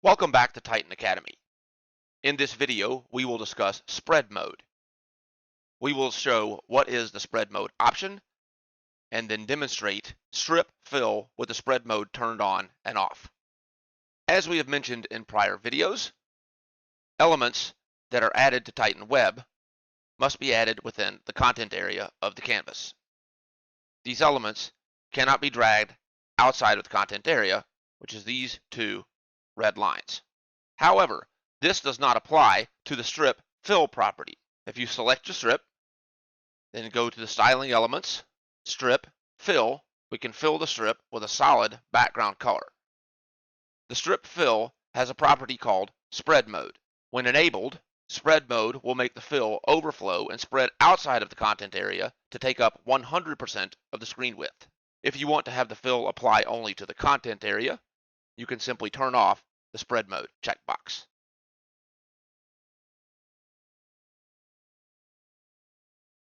Welcome back to Titan Academy. In this video, we will discuss spread mode. We will show what is the spread mode option and then demonstrate strip fill with the spread mode turned on and off. As we have mentioned in prior videos, elements that are added to Titan Web must be added within the content area of the canvas. These elements cannot be dragged outside of the content area, which is these two red lines. However, this does not apply to the strip fill property. If you select your strip, then go to the styling elements, strip, fill, we can fill the strip with a solid background color. The strip fill has a property called spread mode. When enabled, spread mode will make the fill overflow and spread outside of the content area to take up 100% of the screen width. If you want to have the fill apply only to the content area, you can simply turn off the spread mode checkbox.